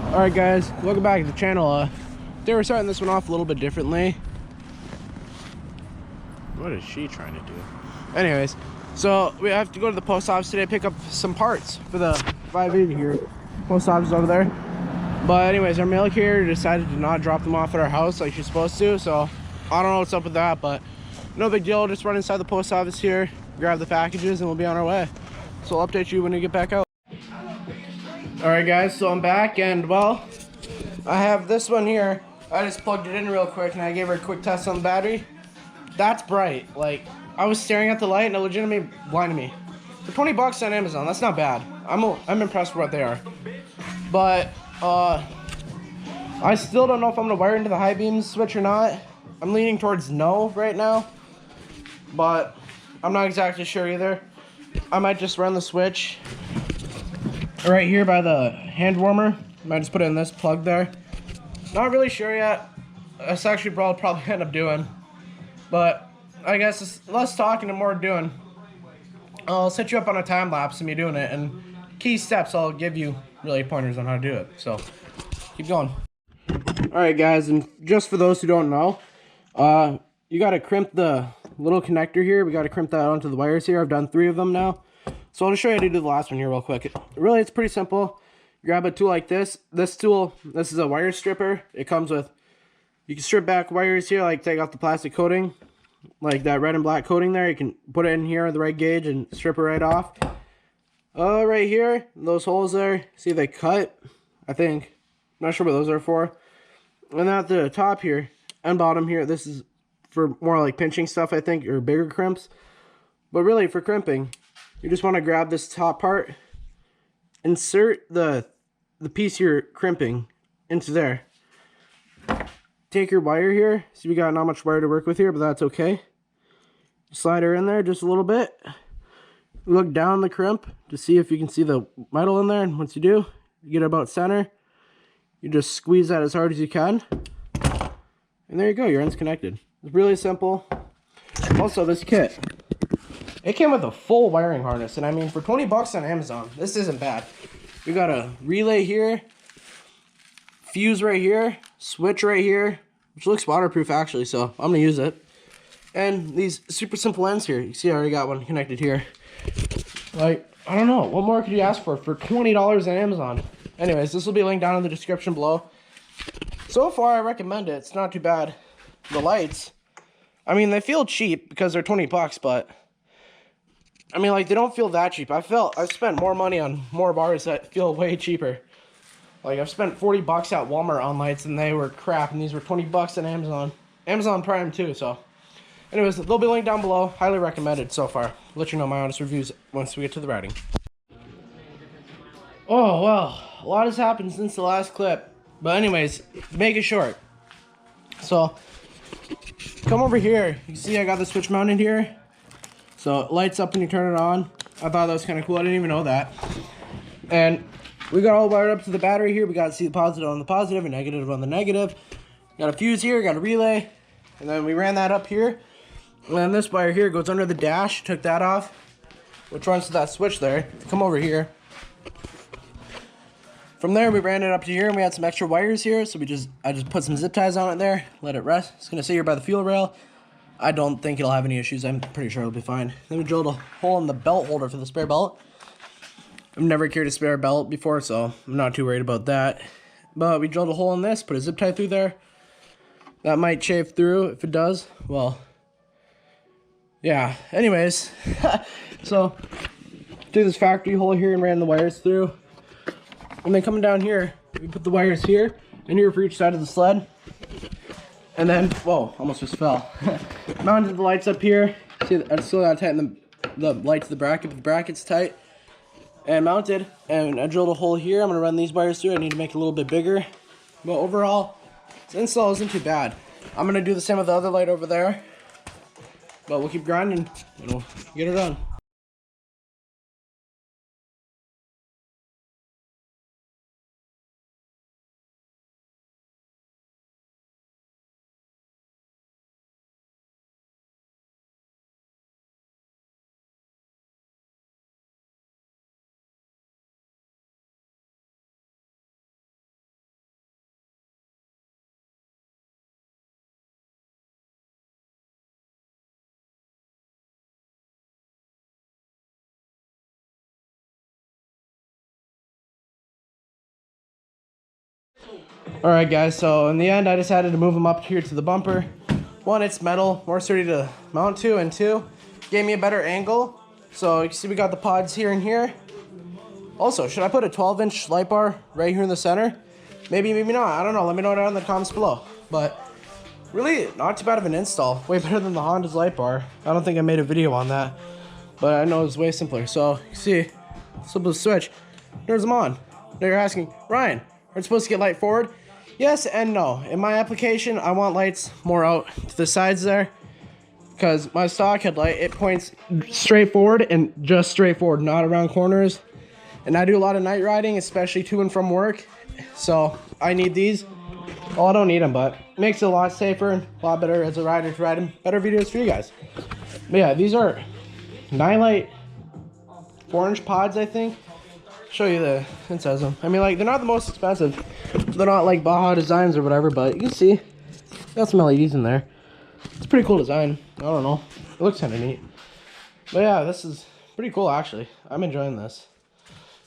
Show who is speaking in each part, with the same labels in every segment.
Speaker 1: Alright guys, welcome back to the channel. They were starting this one off a little bit differently. What is she trying to do? Anyways, so we have to go to the post office today, pick up some parts for the 580 here. Post office over there. But anyways, our mail carrier decided to not drop them off at our house like she's supposed to, so I don't know what's up with that, but no big deal. Just run inside the post office here, grab the packages, and we'll be on our way. So I'll update you when we get back out. Alright guys, so I'm back, and well, I have this one here. I just plugged it in real quick and I gave her a quick test on the battery. That's bright. Like, I was staring at the light and it legitimately blinded me. For 20 bucks on Amazon, that's not bad. I'm impressed with what they are. But I still don't know if I'm gonna wire into the high beam switch or not. I'm leaning towards no right now, but I'm not exactly sure either. I might just run the switch right here by the hand warmer. Might just put it in this plug there. Not really sure yet. That's actually probably end up doing. But I guess it's less talking and more doing. I'll set you up on a time lapse of me doing it, and key steps I'll give you really pointers on how to do it. So keep going. Alright guys, and just for those who don't know, you gotta crimp the little connector here. We gotta crimp that onto the wires here. I've done 3 of them now. So I'll just show you how to do the last one here real quick. Really, it's pretty simple. Grab a tool like this. This tool, this is a wire stripper. It comes with, you can strip back wires here, like take off the plastic coating, like that red and black coating there. You can put it in here at the right gauge and strip it right off. Right here, those holes there, see they cut, I think. Not sure what those are for. And at the top here and bottom here, this is for more like pinching stuff, I think, or bigger crimps. But really, for crimping, you just want to grab this top part, insert the piece you're crimping into there. Take your wire here. See, we got not much wire to work with here, but that's okay. Slide her in there just a little bit. Look down the crimp to see if you can see the metal in there, and once you do, you get about center. You just squeeze that as hard as you can, and there you go, your end's connected. It's really simple. Also, this kit, it came with a full wiring harness, and I mean, for 20 bucks on Amazon, this isn't bad. We got a relay here, fuse right here, switch right here, which looks waterproof actually, so I'm gonna use it. And these super simple ends here. You see I already got one connected here. Like, I don't know, what more could you ask for $20 on Amazon? Anyways, this will be linked down in the description below. So far, I recommend it. It's not too bad. The lights, I mean, they feel cheap because they're 20 bucks, but I mean, like, they don't feel that cheap. I've spent more money on more bars that feel way cheaper. Like, I've spent 40 bucks at Walmart on lights, and they were crap, and these were 20 bucks on Amazon. Amazon Prime, too, so. Anyways, they'll be linked down below. Highly recommended so far. I'll let you know my honest reviews once we get to the routing. Oh, well, a lot has happened since the last clip. But anyways, make it short. So, come over here. You can see I got the switch mounted here. So, it lights up when you turn it on. I thought that was kind of cool. I didn't even know that. And we got all wired up to the battery here. We got to see the positive on the positive and negative on the negative. Got a fuse here, got a relay. And then we ran that up here. And then this wire here goes under the dash. Took that off, which runs to that switch there. Come over here. From there, we ran it up to here, and we had some extra wires here, so I just put some zip ties on it there, let it rest. It's gonna sit here by the fuel rail. I don't think it'll have any issues. I'm pretty sure it'll be fine. Then we drilled a hole in the belt holder for the spare belt. I've never carried a spare belt before, so I'm not too worried about that. But we drilled a hole in this, put a zip tie through there. That might chafe through. If it does, well, yeah. Anyways, so took this factory hole here and ran the wires through. And then coming down here, we put the wires here and here for each side of the sled. And then, whoa, almost just fell. Mounted the lights up here. See, I still gotta tighten the light to the bracket, but the bracket's tight. And mounted, and I drilled a hole here. I'm gonna run these wires through. I need to make it a little bit bigger. But overall, the install isn't too bad. I'm gonna do the same with the other light over there. But we'll keep grinding and we'll get it done. Alright guys, so in the end I decided to move them up here to the bumper. One, it's metal, more sturdy to mount to, and two, gave me a better angle. So you can see we got the pods here and here. Also, should I put a 12-inch light bar right here in the center? Maybe, maybe not, I don't know, let me know down in the comments below. But really, not too bad of an install. Way better than the Honda's light bar. I don't think I made a video on that, but I know it's way simpler. So you see, simple switch, turns them on. Now you're asking, Ryan, are you supposed to get light forward? Yes and no. In my application, I want lights more out to the sides there, because my stock headlight, it points straight forward and just straight forward, not around corners. And I do a lot of night riding, especially to and from work. So I need these. Well, I don't need them, but it makes it a lot safer and a lot better as a rider to ride better videos for you guys. But yeah, these are Nightlight 4-inch pods, I think. Show you the inside of them. I mean, like, they're not the most expensive. They're not like Baja Designs or whatever, but you can see got some LEDs in there. It's a pretty cool design. I don't know, it looks kind of neat. But yeah, this is pretty cool actually. I'm enjoying this.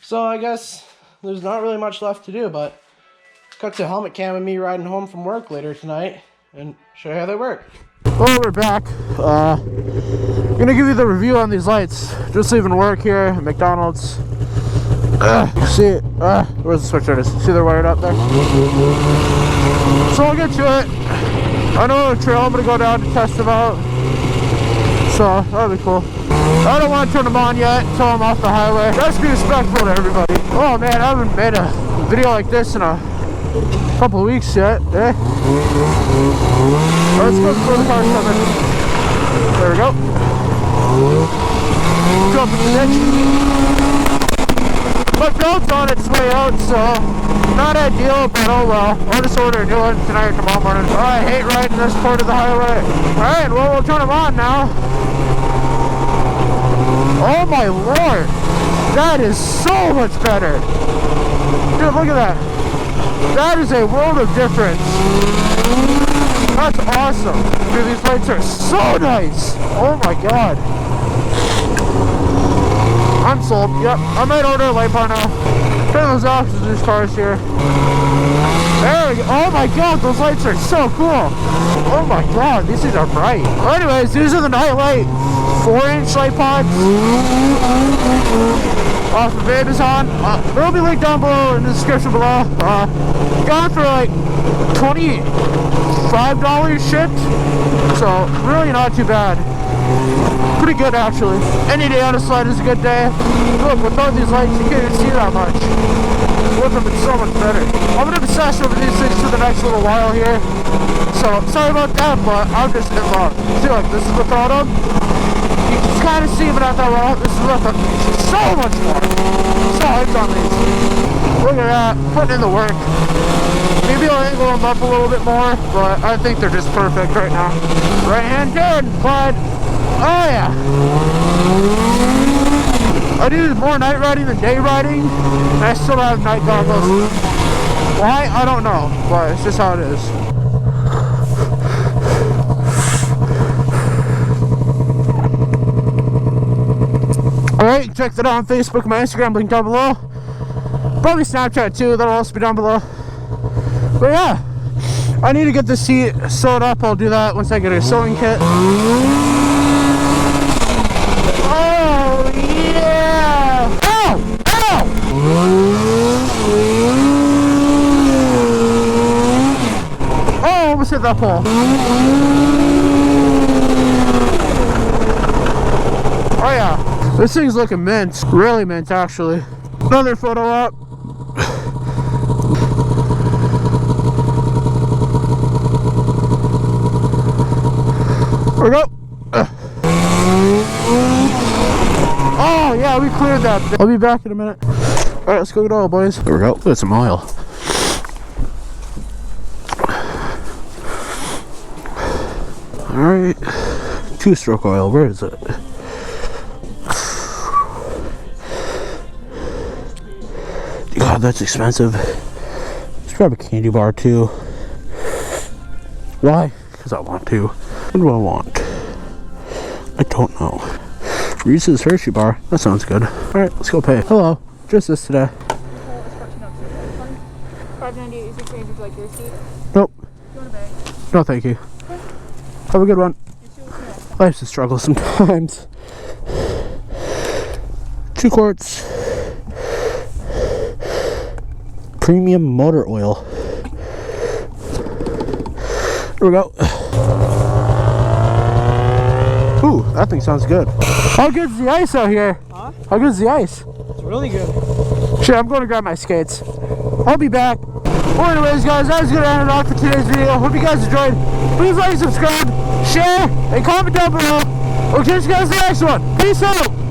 Speaker 1: So I guess there's not really much left to do, but cut to helmet cam and me riding home from work later tonight and show you how they work. Well, we're back. I'm gonna give you the review on these lights. Just leaving work here at McDonald's. See it? Where's the switch artist? See they're wired up there? So I'll get to it. I know a trail I'm gonna go down to test them out. So that'll be cool. I don't want to turn them on yet until I'm off the highway. Let's be respectful to everybody. Oh man, I haven't made a video like this in a couple of weeks yet. Eh? Let's go before the car's coming. There we go. Jump in the ditch. My belt's on its way out, so not ideal, but oh well. I'll just order a new one tonight or tomorrow morning. Oh, I hate riding this part of the highway. Alright, well, we'll turn them on now. Oh my lord! That is so much better! Dude, look at that. That is a world of difference. That's awesome. Dude, these lights are so nice. Oh my god. I'm sold. Yep, I might order a light bar now. Turn those off to these cars here. There we go. Oh my god, those lights are so cool. Oh my god, these things are bright. Well, anyways, these are the Nightlight 4-inch light pods off of Amazon. They'll be linked down below in the description below. Gone for like $25 shipped, so really not too bad. Pretty good actually. Any day on a sled is a good day. Look, without these lights you can't even see that much. With them it's so much better. I'm gonna obsess over these things for the next little while here. So sorry about that, but I'm just in love. See, like, this is without them. You can kind of see them not that well. This is with them. So much more. So hyped on these. Look at that, putting in the work. Maybe I'll angle them up a little bit more, but I think they're just perfect right now. Right hand turn, bud. Oh yeah. I do more night riding than day riding, and I still have night goggles. Why? I don't know, but it's just how it is. Alright, check that out on Facebook, my Instagram, link down below. Probably Snapchat too, that'll also be down below. But yeah, I need to get the seat sewed up. I'll do that once I get a sewing kit. Oh yeah! Ow! Ow! Oh, almost hit that pole. Oh yeah, this thing's looking mint. Really mint actually. Another photo up. There we go. Oh yeah, we cleared that. I'll be back in a minute. Alright, let's go get oil, boys. There we go. Get some oil. Alright. 2-stroke oil. Where is it? God, that's expensive. Let's grab a candy bar too. Why? Because I want to. What do I want? I don't know. Reese's Hershey bar. That sounds good. Alright, let's go pay. Hello. Just this today.
Speaker 2: $5.98. basic change. Would you like your seat?
Speaker 1: Nope.
Speaker 2: Do you want a bag?
Speaker 1: No, thank you. Have a good one.
Speaker 2: You too. Okay.
Speaker 1: Life's a struggle sometimes. 2 quarts. Premium motor oil. Here we go. Ooh, that thing sounds good. How good's the ice out here?
Speaker 3: Huh?
Speaker 1: How good's the ice?
Speaker 3: It's really good.
Speaker 1: Shit, I'm going to grab my skates. I'll be back. Well, anyways, guys, that was going to end it off for today's video. Hope you guys enjoyed. Please like, subscribe, share, and comment down below. We'll catch you guys in the next one. Peace out.